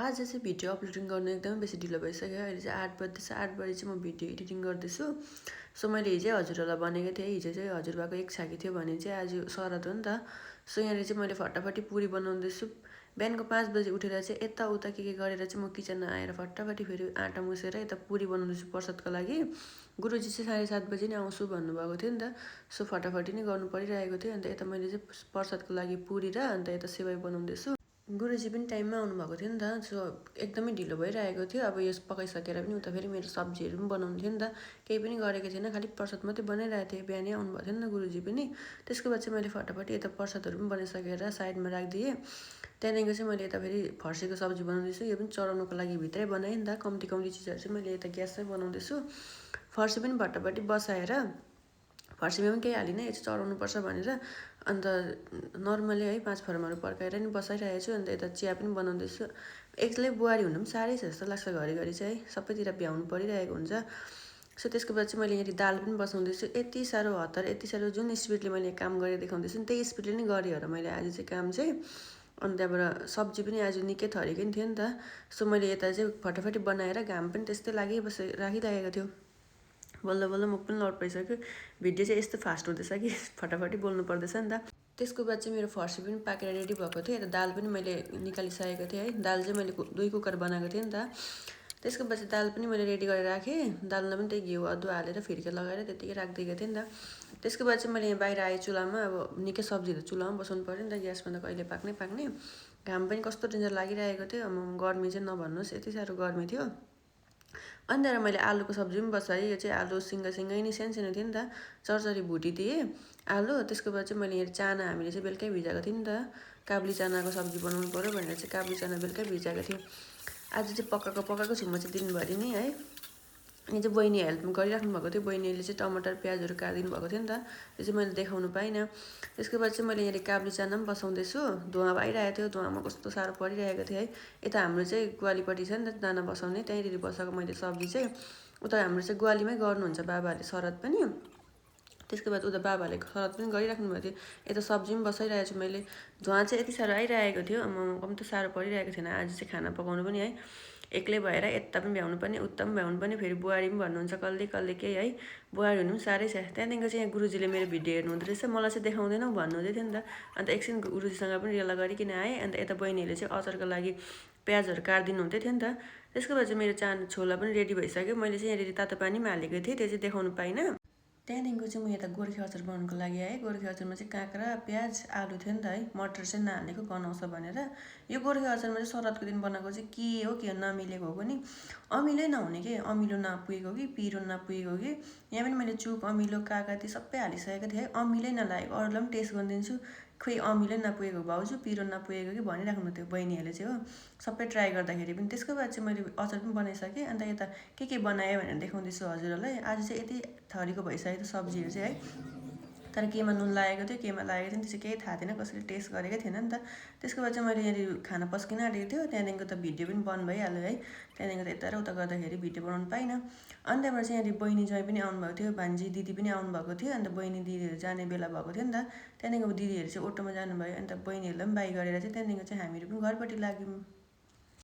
आज चाहिँ video uploading गर्नु एकदमै बेसी ढिलो भइसक्यो। अहिले चाहिँ 8 बज्दैछ। 8 बजी चाहिँ म भिडियो एडिटिङ गर्दैछु। सो मैले हिजै हजुरहरूलाई भनेको थिएँ, हिजो चाहिँ हजुरबाको एक छाकी थियो भने चाहिँ आज शरद हो नि त। सो यहाँनिर चाहिँ मैले फटाफटी पुरी बनाउँदैछु। बिहानको 5 बजी उठेर चाहिँ यताउता के गरेर चाहिँ म किचनमा आएर फटाफटी फेरि आँटा मुसेर यता पुरी बनाउँदैछु प्रसादको लागि। गुरुजी चाहिँ 7:30 बजी नै आउँछु भन्नुभएको थियो नि त। सो फटाफटी नै गर्नु परिरहेको थियो। अन्त यता मैले चाहिँ प्रसादको लागि पुरी र अन्त यता सेवाई बनाउँदैछु। गुरुजी पनि टाइममा आउनुभएको थियो नि त। सो एकदमै ढिलो भइरहेको थियो। अब यो पकाइसकेर पनि उता फेरि मेरो सब्जीहरू पनि बनाउनु थियो नि त। केही पनि गरेको थिएन, खालि प्रसाद मात्रै बनाइरहेको थिएँ। बिहानै आउनुभएको थियो नि त गुरुजी पनि। त्यसको बाद चाहिँ मैले फटाफटी यता प्रसादहरू पनि बनाइसकेर साइडमा राखिदिएँ। त्यहाँदेखिको चाहिँ मैले यता फेरि फर्सीको सब्जी बनाउँदैछु। यो पनि चढाउनुको लागि भित्रै बनाएँ नि त। कम्ती चिजहरू चाहिँ मैले यता ग्यासमै बनाउँदैछु। फर्सी पनि भट्टाभट्टी बसाएर फर्सीमा पनि केही हालिनँ, यो चाहिँ चढाउनुपर्छ भनेर। अन्त नर्मली है 5 फरमहरू पड्काएर नि बसाइरहेको छु। अन्त यता चिया पनि बनाउँदैछु। एक्लै बुहारी हुनु पनि साह्रै छ जस्तो लाग्छ घरिघरि चाहिँ है। सबैतिर भ्याउनु परिरहेको हुन्छ। सो त्यसको बाद चाहिँ मैले यहाँ दाल पनि बसाउँदैछु। यति साह्रो हतार, यति साह्रो जुन स्पिडले मैले काम गरेर देखाउँदैछु नि त्यही स्पिडले नै गरेँ होला मैले आज चाहिँ काम चाहिँ। अनि त्यहाँबाट सब्जी पनि आज निकै थरीकै थियो नि त। सो मैले यता चाहिँ फटाफटी बनाएर घाम पनि त्यस्तै राखिरहेको थियो। बल्ल बल्ल म पनि लड परिसक्यो। भिडियो चाहिँ यस्तो फास्ट हुँदैछ कि फटाफटी बोल्नु पर्दैछ नि त। त्यसको बाद चाहिँ मेरो फर्सी पनि पाकेर रेडी भएको थियो। यता दाल पनि मैले निकालिसकेको थिएँ है। दाल चाहिँ मैले 2 कुकर बनाएको थिएँ नि त। त्यसको बाद चाहिँ दाल पनि मैले रेडी गरेर राखेँ। दालमा पनि त्यही घिउ अदुवा हालेर फिर्के लगाएर त्यतिकै राखिदिएको थिएँ नि त। त्यसको बाद चाहिँ मैले यहाँ बाहिर आएँ चुलामा। अब निकै सब्जीहरू चुलामा बसाउनु पऱ्यो नि त, ग्यासमा त कहिले पाक्ने। घाम पनि कस्तो डेन्जर लागिरहेको थियो। गर्मी चाहिँ नभन्नुहोस्, यति साह्रो गर्मी थियो। अनि त्यहाँबाट मैले आलुको सब्जी पनि बसाएँ। यो चाहिँ आलु सिङ्गै नै सानो थियो नि त। चरचरी भुटिदिएँ आलु। त्यसको बाद चाहिँ मैले यहाँ चाना हामीले चाहिँ बेलुकै भिजाएको थियो नि त। काब्ली चानाको सब्जी बनाउनु पऱ्यो भनेर चाहिँ काब्ली चाना बेलुकै भिजाएको थियो। आज चाहिँ पकाएको छु म चाहिँ दिनभरि नै है। यहाँ चाहिँ बहिनी हेल्प गरिराख्नु भएको थियो। बहिनीले चाहिँ टमाटर प्याजहरू काटिदिनु भएको थियो नि त। त्यो चाहिँ मैले देखाउनु पाइनँ। त्यसको बाद चाहिँ मैले यहाँ काब्ली चाना पनि बसाउँदैछु। धुवा भइरहेको थियो, धुवामा कस्तो साह्रो परिरहेको थियो है। यता हाम्रो चाहिँ ग्वालीपट्टि छ नि त दाना बसाउने, त्यहीँनिर बसाएको मैले सब्जी चाहिँ। उता हाम्रो चाहिँ ग्वालीमै गर्नुहुन्छ बाबाहरूले शरद पनि। त्यसको बाद उता बाबाहरूले शरद पनि गरिराख्नु भएको थियो। यता सब्जी पनि बसाइरहेको छु मैले। धुवा चाहिँ यति साह्रो आइरहेको थियो, कम्ती साह्रो परिरहेको थिएन आज चाहिँ खाना पकाउनु पनि है। एक्लै भएर यता पनि भ्याउनु पर्ने उता पनि भ्याउनु पर्ने। फेरि बुहारी पनि भन्नुहुन्छ कहिले केही है। बुहारी हुनु पनि साह्रै छ। त्यहाँदेखिको चाहिँ यहाँ गुरुजीले मेरो भिडियो हेर्नुहुँदो रहेछ। मलाई चाहिँ देखाउँदैनौ भन्नुहुँदै थियो नि त। अन्त एकछिन गुरुजीसँग पनि रेला गरिकन आएँ। अन्त यता बहिनीहरूले चाहिँ अचारको लागि प्याजहरू काटिदिनु हुँदै थियो नि त। त्यसको बाद चाहिँ मेरो छोला पनि रेडी भइसक्यो। मैले चाहिँ यहाँनिर तातो पानीमा हालेको थिएँ, त्यो चाहिँ देखाउनु पाइनँ। त्यहाँदेखिको चाहिँ म यता गोर्खे अचार बनाउनुको लागि आएँ। गोर्खे अचारमा चाहिँ काँक्रा प्याज आलु थियो नि त है। मटर चाहिँ नहालेको गनाउँछ भनेर। यो गोर्खे अचारमा चाहिँ शरदको दिन बनाएको चाहिँ के हो नमिलेको हो पनि। अमिलै नहुने के, अमिलो नपुगेको कि पिरो नपुगेको कि। यहाँ पनि मैले चुक अमिलो काकाती सबै हालिसकेको थिएँ है। अमिलै नलागेको, अरूलाई पनि टेस्ट गरिदिन्छु। खोइ अमिलै नपुगेको भाउजू, पिरो नपुगेको कि भनिराख्नु थियो बहिनीहरूले चाहिँ हो। सबै ट्राई गर्दाखेरि पनि। त्यसको बाद चाहिँ मैले अचार पनि बनाइसकेँ। अन्त यता के बनाएँ भनेर देखाउँदैछु हजुरहरूलाई। आज चाहिँ यति थरीको भइसक्यो सब्जीहरू चाहिँ है। तर केमा नुन लागेको थियो केमा लागेको थिएन त्यो चाहिँ केही थाहा थिएन, कसैले टेस्ट गरेकै थिएन नि त। त्यसको बाद चाहिँ मैले यहाँनिर खाना पस्किन आँटेको थियो। त्यहाँदेखिको त भिडियो पनि बन्द भइहाल्यो है। त्यहाँदेखिको त यता र उता गर्दाखेरि भिडियो बनाउनु पाइनँ। अनि त्यहाँबाट चाहिँ यहाँनिर बहिनी ज्वाइँ पनि आउनुभएको थियो, भान्जी दिदी पनि आउनुभएको थियो। अन्त बहिनी दिदीहरू जाने बेला भएको थियो नि त। त्यहाँदेखिको दिदीहरू चाहिँ अटोमा जानुभयो। अन्त बहिनीहरूलाई पनि बाई गरेर चाहिँ त्यहाँदेखिको चाहिँ हामीहरू पनि घरपट्टि लाग्यौँ।